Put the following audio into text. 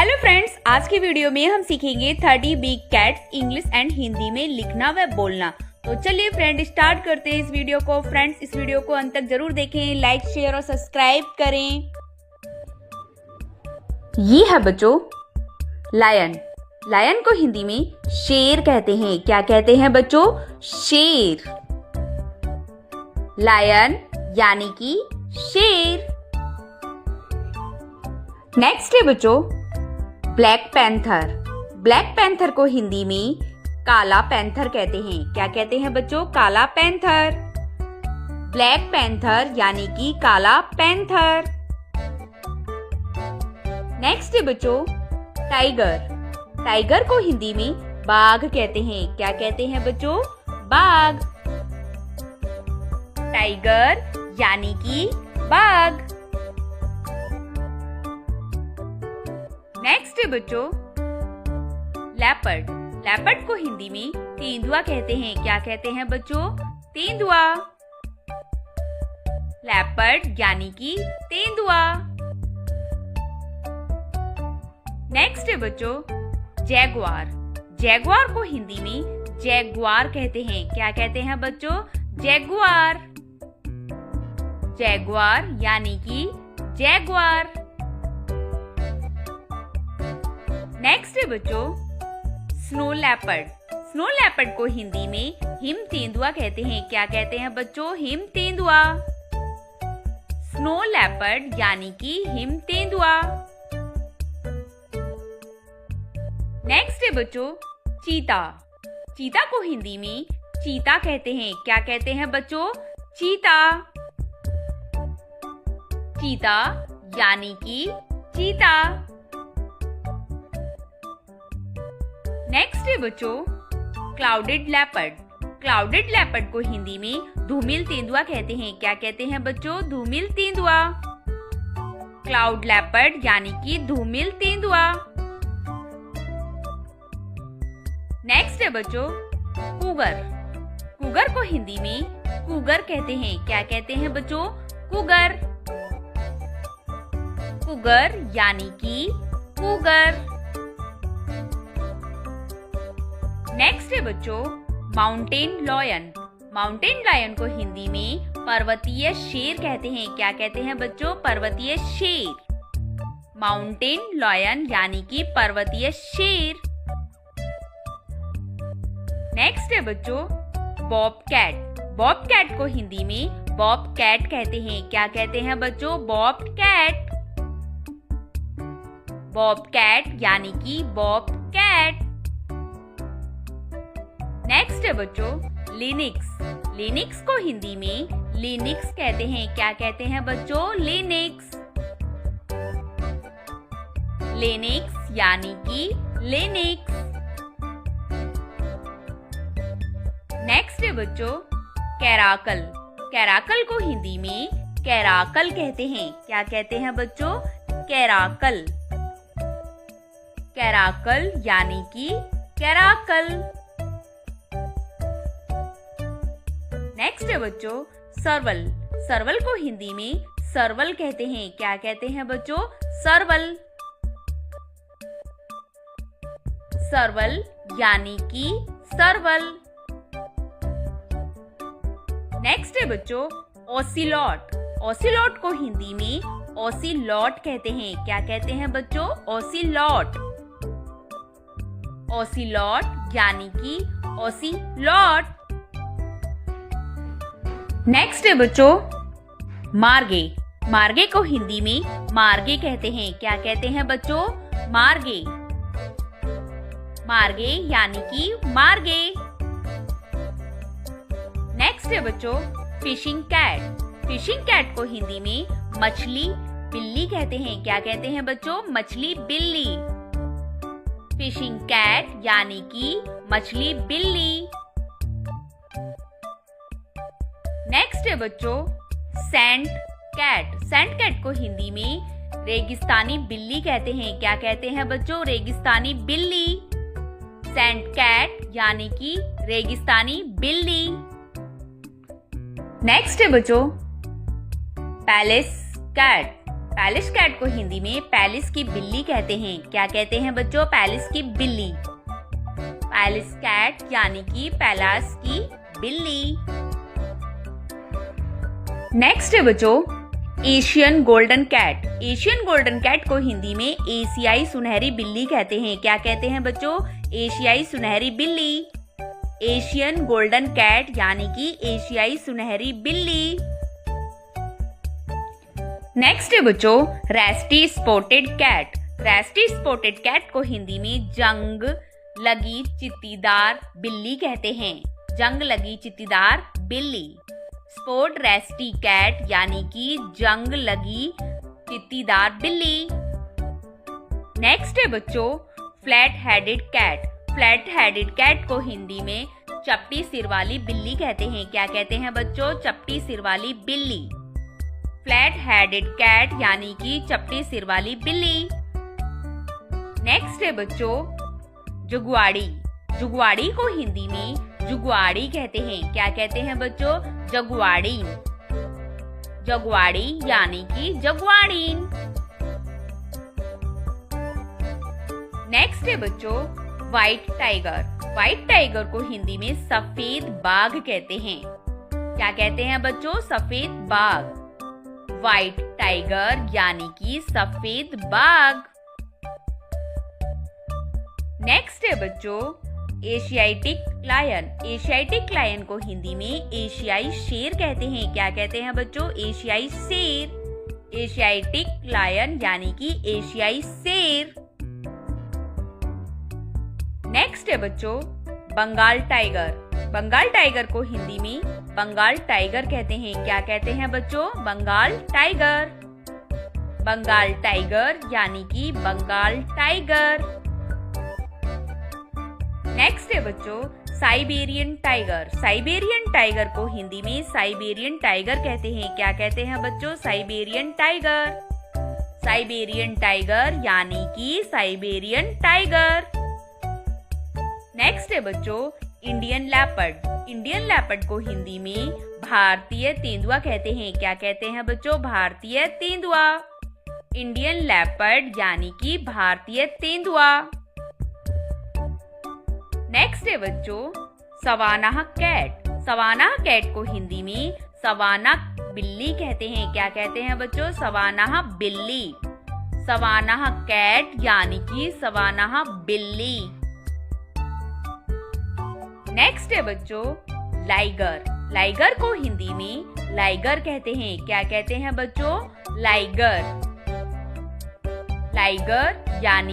Hello friends, आज की video में हम सीखेंगे 30 big cats English and Hindi में लिखना व बोलना। तो चलिए फ्रेंड स्टार्ट करते हैं इस वीडियो को। फ्रेंड्स, इस वीडियो को अंत तक जरूर देखें, लाइक शेयर और सब्सक्राइब करें। ये है बच्चों लायन। लायन को हिंदी में शेर कहते हैं। क्या कहते हैं बच्चों? शेर। लायन यानी कि शेर। नेक्स्ट है बच्चों ब्लैक पैंथर। ब्लैक पैंथर को हिंदी में काला पैंथर कहते हैं। क्या कहते हैं बच्चों? काला पैंथर। ब्लैक पैंथर यानी कि काला पैंथर। नेक्स्ट है बच्चों टाइगर। टाइगर को हिंदी में बाघ कहते हैं। क्या कहते हैं बच्चों? बाघ। टाइगर यानी कि बाघ। नेक्स्ट है बच्चों लेपर्ड। लेपर्ड को हिंदी में तेंदुआ कहते हैं। क्या कहते हैं बच्चों? तेंदुआ। लेपर्ड यानी कि तेंदुआ। नेक्स्ट है बच्चों जैगुआर। जैगुआर को हिंदी में जैगुआर कहते हैं। क्या कहते हैं बच्चों? जैगुआर। जैगुआर यानी कि जैगुआर। नेक्स्ट है बच्चों स्नो लेपर्ड। स्नो लेपर्ड को हिंदी में हिम तेंदुआ कहते हैं। क्या कहते हैं बच्चों? हिम तेंदुआ। स्नो लेपर्ड यानी कि हिम तेंदुआ। नेक्स्ट है बच्चों चीता। चीता को हिंदी में चीता कहते हैं। क्या कहते हैं बच्चों? चीता। चीता यानी कि चीता। नेक्स्ट है बच्चों क्लाउडेड लेपर्ड। क्लाउडेड लेपर्ड को हिंदी में धूमिल तेंदुआ कहते हैं। क्या कहते हैं बच्चों? धूमिल तेंदुआ। क्लाउड लेपर्ड यानी कि धूमिल तेंदुआ। नेक्स्ट है बच्चों कूगर। कूगर को हिंदी में कूगर कहते हैं। क्या कहते हैं बच्चों? कूगर। कूगर यानी कि कूगर। नेक्स्ट है बच्चों माउंटेन लायन। माउंटेन लायन को हिंदी में पर्वतीय शेर कहते हैं। क्या कहते हैं बच्चों? पर्वतीय शेर। माउंटेन लायन यानी कि पर्वतीय शेर। नेक्स्ट है बच्चों बॉबकैट। बॉबकैट को हिंदी में बॉबकैट कहते हैं। क्या कहते हैं बच्चों? बॉबकैट। बॉबकैट यानी कि बॉबकैट। नेक्स्ट है बच्चों लिनिक्स। लिनिक्स को हिंदी में लिनिक्स कहते हैं। क्या कहते हैं बच्चों? लिनिक्स। लिनिक्स यानी कि लिनिक्स। नेक्स्ट है बच्चों कैराकल। कैराकल को हिंदी में कैराकल कहते हैं। क्या कहते हैं बच्चों? कैराकल। कैराकल यानी कि कैराकल। नेक्स्ट है बच्चों सरवल। सरवल को हिंदी में सरवल कहते हैं। क्या कहते हैं बच्चों? सरवल। सरवल यानी कि सरवल। नेक्स्ट है बच्चों ओसिलॉट। ओसिलॉट को हिंदी में ओसिलॉट कहते हैं। क्या कहते हैं बच्चों? ओसिलॉट। ओसिलॉट यानी कि ओसिलॉट। नेक्स्ट है बच्चों मार्गे। मार्गे को हिंदी में मार्गे कहते हैं। क्या कहते हैं बच्चों? मार्गे। मार्गे यानी कि मार्गे। नेक्स्ट है बच्चों फिशिंग कैट। फिशिंग कैट को हिंदी में मछली बिल्ली कहते हैं। क्या कहते हैं बच्चों? मछली बिल्ली। फिशिंग कैट यानी कि मछली बिल्ली। नेक्स्ट है बच्चों सैंड कैट। सैंड कैट को हिंदी में रेगिस्तानी बिल्ली कहते हैं। क्या कहते हैं बच्चों? रेगिस्तानी बिल्ली। सैंड कैट यानी कि रेगिस्तानी बिल्ली। नेक्स्ट है बच्चों पैलेस कैट। पैलिस कैट को हिंदी में पैलिस की बिल्ली कहते हैं। क्या कहते हैं बच्चों? पैलिस की बिल्ली। पैलिस कैट यानी कि पैलेस की बिल्ली। नेक्स्ट है बच्चों Asian golden cat. Asian golden cat को हिंदी में एशियाई सुनहरी बिल्ली कहते हैं। क्या कहते हैं बच्चों? एशियाई सुनहरी बिल्ली। एशियन गोल्डन कैट यानी कि एशियाई सुनहरी बिल्ली। नेक्स्ट है बच्चों रेस्टी स्पॉटेड कैट। रेस्टी स्पॉटेड कैट को हिंदी में जंग लगी चित्तीदार बिल्ली कहते हैं। जंग लगी चित्तीदार बिल्ली। स्पॉट रेस्टी कैट यानी कि जंग लगी चित्तीदार बिल्ली। नेक्स्ट है बच्चों flat headed cat. Flat headed cat को हिंदी में चपटी सिर वाली बिल्ली कहते हैं। क्या कहते हैं बच्चों? चपटी सिर वाली बिल्ली। फ्लैट हेडेड कैट यानी कि चपटी सिर वाली बिल्ली। नेक्स्ट है बच्चों जुगवाड़ी। जुगवाड़ी को हिंदी में जुगवाड़ी कहते हैं। क्या कहते हैं बच्चों? जगवाड़ी। जगवाड़ी यानी कि जगवाड़ीन। नेक्स्ट है बच्चों व्हाइट टाइगर। व्हाइट टाइगर को हिंदी में सफेद बाघ कहते हैं। क्या कहते हैं बच्चों? सफेद बाघ। व्हाइट टाइगर यानी कि सफेद बाघ। नेक्स्ट है बच्चों एशियाटिक लायन। एशियाटिक लायन को हिंदी में एशियाई शेर कहते हैं। क्या कहते हैं बच्चों? एशियाई शेर। एशियाटिक लायन यानी कि एशियाई शेर। नेक्स्ट है बच्चों बंगाल टाइगर। बंगाल टाइगर को हिंदी में बंगाल टाइगर कहते हैं। क्या कहते हैं बच्चों? बंगाल टाइगर। बंगाल टाइगर यानी कि बंगाल टाइगर। नेक्स्ट है बच्चों साइबेरियन टाइगर। साइबेरियन टाइगर को हिंदी में साइबेरियन टाइगर कहते हैं। क्या कहते हैं बच्चों? Siberian tiger. साइबेरियन टाइगर यानी कि साइबेरियन टाइगर। नेक्स्ट है बच्चों इंडियन लेपर्ड। इंडियन लेपर्ड को हिंदी में भारतीय तेंदुआ कहते हैं। क्या कहते हैं बच्चों? भारतीय तेंदुआ। इंडियन लेपर्ड यानी कि भारतीय तेंदुआ। नेक्स्ट है बच्चों सवानाह कैट। सवानाह कैट को हिंदी में सवानाह बिल्ली कहते हैं। क्या कहते हैं बच्चों? सवानाह बिल्ली। सवानाह कैट यानी कि सवानाह बिल्ली। नेक्स्ट है बच्चों लाइगर। लाइगर को हिंदी में लाइगर कहते हैं। क्या कहते हैं बच्चों? लाइगर। लाइगर यानी